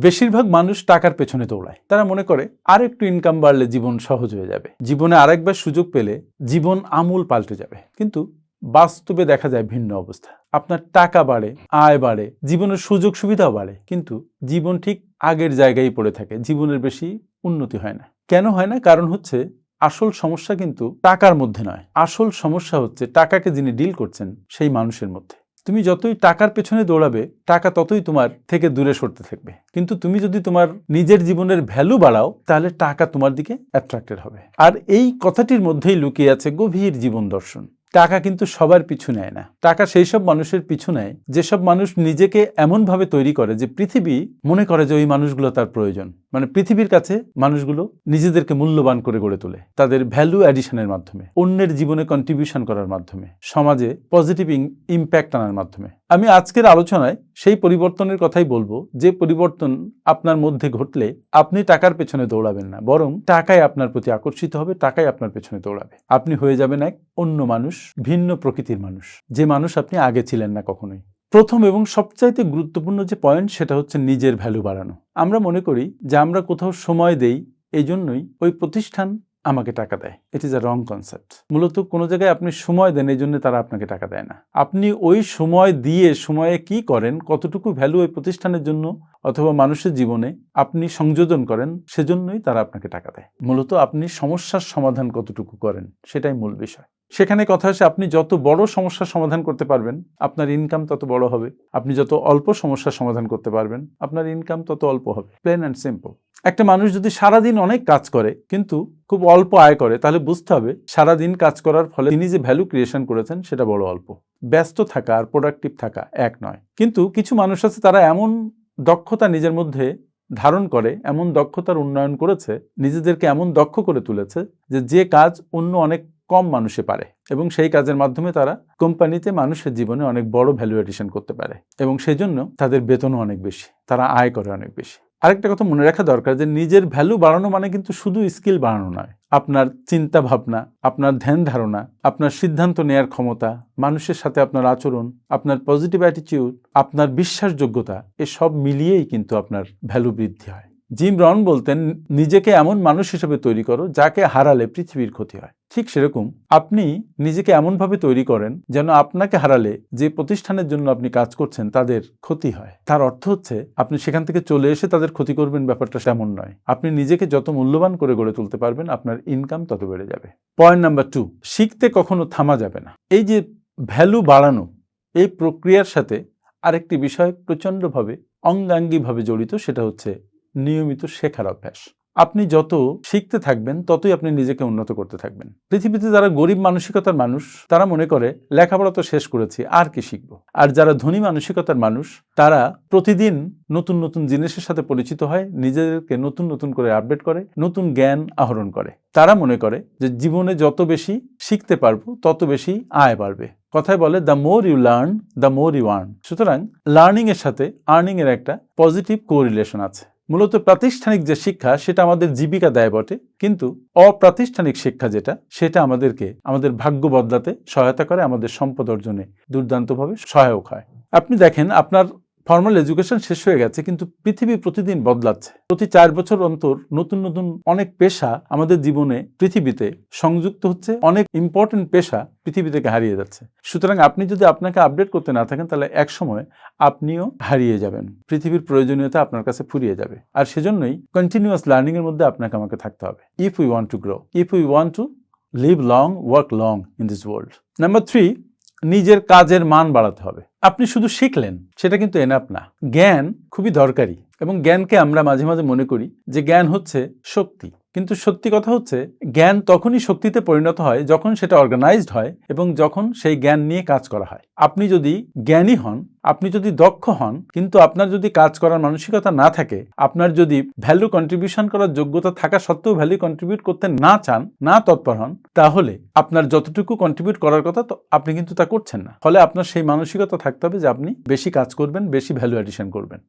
বেশিরভাগ মানুষ টাকার পেছনে দৌড়ায়। তারা মনে করে আর একটু ইনকাম বাড়লে জীবন সহজ হয়ে যাবে, জীবনে আরেকবার সুযোগ পেলে জীবন আমূল পাল্টে যাবে। কিন্তু বাস্তবে দেখা যায় ভিন্ন অবস্থা। আপনার টাকা বাড়ে, আয় বাড়ে, জীবনের সুযোগ সুবিধাও বাড়ে, কিন্তু জীবন ঠিক আগের জায়গায় পড়ে থাকে, জীবনের বেশি উন্নতি হয় না। কেন হয় না? কারণ হচ্ছে আসল সমস্যা কিন্তু টাকার মধ্যে নয়, আসল সমস্যা হচ্ছে টাকাকে যিনি ডিল করছেন সেই মানুষের মধ্যে। তুমি যতই টাকার পেছনে দৌড়াবে, টাকা ততই তোমার থেকে দূরে সরতে থাকবে। কিন্তু তুমি যদি তোমার নিজের জীবনের ভ্যালু বাড়াও, তাহলে টাকা তোমার দিকে অ্যাট্রাক্টেড হবে। আর এই কথাটির মধ্যেই লুকিয়ে আছে গভীর জীবন দর্শন। টাকা কিন্তু সবার পিছু নেয় না। টাকা সেই সব মানুষের পিছু নেয় যেসব মানুষ নিজেকে এমনভাবে তৈরি করে যে পৃথিবী মনে করে যে ওই মানুষগুলো তার প্রয়োজন। মানে পৃথিবীর কাছে মানুষগুলো নিজেদেরকে মূল্যবান করে গড়ে তোলে তাদের ভ্যালু অ্যাডিশনের মাধ্যমে, অন্যের জীবনে কন্ট্রিবিউশন করার মাধ্যমে, সমাজে পজিটিভ ইম্প্যাক্ট আনার মাধ্যমে। আমি আজকের আলোচনায় সেই পরিবর্তনের কথাই বলবো, যে পরিবর্তন আপনার মধ্যে ঘটলে আপনি টাকার পেছনে দৌড়াবেন না, বরং টাকাই আপনার প্রতি আকর্ষিত হবে, টাকাই আপনার পেছনে দৌড়াবে। আপনি হয়ে যাবেন এক অন্য মানুষ, ভিন্ন প্রকৃতির মানুষ, যে মানুষ আপনি আগে ছিলেন না কখনোই। প্রথম এবং সবচাইতে গুরুত্বপূর্ণ যে পয়েন্ট, সেটা হচ্ছে নিজের ভ্যালু বাড়ানো। আমরা মনে করি যে আমরা কোথাও সময় দেই, এই জন্যই ওই প্রতিষ্ঠান আমাকে টাকা দেয়। It is a wrong concept. মূলত কোনো জায়গায় আপনি সময় দেন, এই জন্য তারা আপনাকে টাকা দেয় না। আপনি ওই সময় দিয়ে সময়ে কি করেন, কতটুকু ভ্যালু ওই প্রতিষ্ঠানের জন্য অথবা মানুষের জীবনে আপনি সংযোজন করেন, সেজন্যই তারা আপনাকে টাকা দেয়। মূলত আপনি সমস্যার সমাধান কতটুকু করেন, সেটাই মূল বিষয়। সেখানে কথা আসে, আপনি যত বড় সমস্যার সমাধান করতে পারবেন, আপনার ইনকাম তত বড় হবে। আপনি যত অল্প সমস্যার সমাধান করতে পারবেন, আপনার ইনকাম তত অল্প হবে। Plain and simple. একটা মানুষ যদি সারাদিন অনেক কাজ করে কিন্তু খুব অল্প আয় করে, তাহলে বুঝতে হবে সারাদিন কাজ করার ফলে তিনি যে ভ্যালু ক্রিয়েশন করেছেন সেটা বড় অল্প। ব্যস্ত থাকা আর প্রোডাক্টিভ থাকা এক নয়। কিন্তু কিছু মানুষ আছে, তারা এমন দক্ষতা নিজের মধ্যে ধারণ করে, এমন দক্ষতার উন্নয়ন করেছে, নিজেদেরকে এমন দক্ষ করে তুলেছে যে কাজ অন্য অনেক কম মানুষে পারে, এবং সেই কাজের মাধ্যমে তারা কোম্পানিতে মানুষের জীবনে অনেক বড় ভ্যালু এডিশন করতে পারে, এবং সেই জন্য তাদের বেতনও অনেক বেশি, তারা আয় করে অনেক বেশি। আরেকটা কথা মনে রাখা দরকার, যে নিজের ভ্যালু বাড়ানো মানে কিন্তু শুধু স্কিল বাড়ানো নয়। আপনার চিন্তা ভাবনা, আপনার ধ্যান ধারণা, আপনার সিদ্ধান্ত নেয়ার ক্ষমতা, মানুষের সাথে আপনার আচরণ, আপনার পজিটিভ অ্যাটিটিউড, আপনার বিশ্বাসযোগ্যতা, এসব মিলিয়েই কিন্তু আপনার ভ্যালু বৃদ্ধি হয়। জিম রন বলতেন, নিজেকে এমন মানুষ হিসেবে তৈরি করো যাকে হারালে পৃথিবীর ক্ষতি হয়। ঠিক সেরকম আপনি নিজেকে এমনভাবে তৈরি করেন যেন আপনাকে হারালে যে প্রতিষ্ঠানের জন্য আপনি কাজ করছেন তাদের ক্ষতি হয়। তার অর্থ হচ্ছে আপনি সেখান থেকে চলে এসে তাদের ক্ষতি করবেন, ব্যাপারটা তেমন নয়। আপনি নিজেকে যত মূল্যবান করে গড়ে তুলতে পারবেন, আপনার ইনকাম তত বেড়ে যাবে। পয়েন্ট নাম্বার 2, শিখতে কখনো থামা যাবে না। এই যে ভ্যালু বাড়ানো, এই প্রক্রিয়ার সাথে আরেকটি বিষয় প্রচণ্ডভাবে অঙ্গাঙ্গিভাবে জড়িত, সেটা হচ্ছে নিয়মিত শেখার অভ্যাস। আপনি যত শিখতে থাকবেন, ততই আপনি নিজেকে উন্নত করতে থাকবেন। পৃথিবীতে যারা গরিব মানসিকতার মানুষ, তারা মনে করে লেখাপড়া তো শেষ করেছি, আর কি শিখবো। আর যারা ধনী মানসিকতার মানুষ, তারা প্রতিদিন নতুন নতুন জিনিসের সাথে পরিচিত হয়, নিজেদেরকে নতুন নতুন করে আপডেট করে, নতুন জ্ঞান আহরণ করে। তারা মনে করে যে জীবনে যত বেশি শিখতে পারবো, তত বেশি আয় বাড়বে। কথায় বলে, the more you learn, the more you earn. সুতরাং লার্নিং এর সাথে আর্নিং এর একটা পজিটিভ কোরিলেশন আছে। মূলত প্রাতিষ্ঠানিক যে শিক্ষা, সেটা আমাদের জীবিকা দেয় বটে, কিন্তু অপ্রাতিষ্ঠানিক শিক্ষা যেটা, সেটা আমাদেরকে আমাদের ভাগ্য বদলাতে সহায়তা করে, আমাদের সম্পদ অর্জনে দুর্দান্তভাবে সহায়ক হয়। আপনি দেখেন, আপনার ফর্মাল এডুকেশন শেষ হয়ে গেছে, কিন্তু পৃথিবী প্রতিদিন বদলাচ্ছে। প্রতি 4 বছর অন্তর নতুন নতুন অনেক পেশা আমাদের জীবনে পৃথিবীতে সংযুক্ত হচ্ছে, অনেক ইম্পর্টেন্ট পেশা পৃথিবী থেকে হারিয়ে যাচ্ছে। সুতরাং আপনি যদি আপনাকে আপডেট করতে না থাকেন, তাহলে এক সময় আপনিও হারিয়ে যাবেন, পৃথিবীর প্রয়োজনীয়তা আপনার কাছে ফুরিয়ে যাবে। আর সেজন্যই কন্টিনিউয়াস লার্নিং এর মধ্যে আপনাকে আমাকে থাকতে হবে, if we want to grow, if we want to live long, work long in this world. Number 3, নিজের কাজের মান বাড়াতে হবে। আপনি শুধু শিখলেন, সেটা কিন্তু এনাফ না। জ্ঞান খুবই দরকারি, এবং জ্ঞানকে আমরা মাঝে মাঝে মনে করি যে জ্ঞান হচ্ছে শক্তি। কিন্তু সত্যি কথা হচ্ছে, জ্ঞান তখনই শক্তিতে পরিণত হয় যখন সেটা অর্গানাইজড হয়, এবং যখন সেই জ্ঞান নিয়ে কাজ করা হয়। আপনি যদি জ্ঞানী হন, আপনি যদি দক্ষ হন, কিন্তু আপনার যদি কাজ করার মানসিকতা না থাকে, আপনার যদি ভ্যালু কন্ট্রিবিউশন করার যোগ্যতা থাকা সত্ত্বেও ভ্যালু কন্ট্রিবিউট করতে না চান, না তৎপর হন, তাহলে আপনার যতটুকু কন্ট্রিবিউট করার কথা আপনি কিন্তু তা করছেন না। ফলে আপনার সেই মানসিকতা থাকতে হবে যে আপনি বেশি কাজ করবেন, বেশি ভ্যালু অ্যাডিশন করবেন।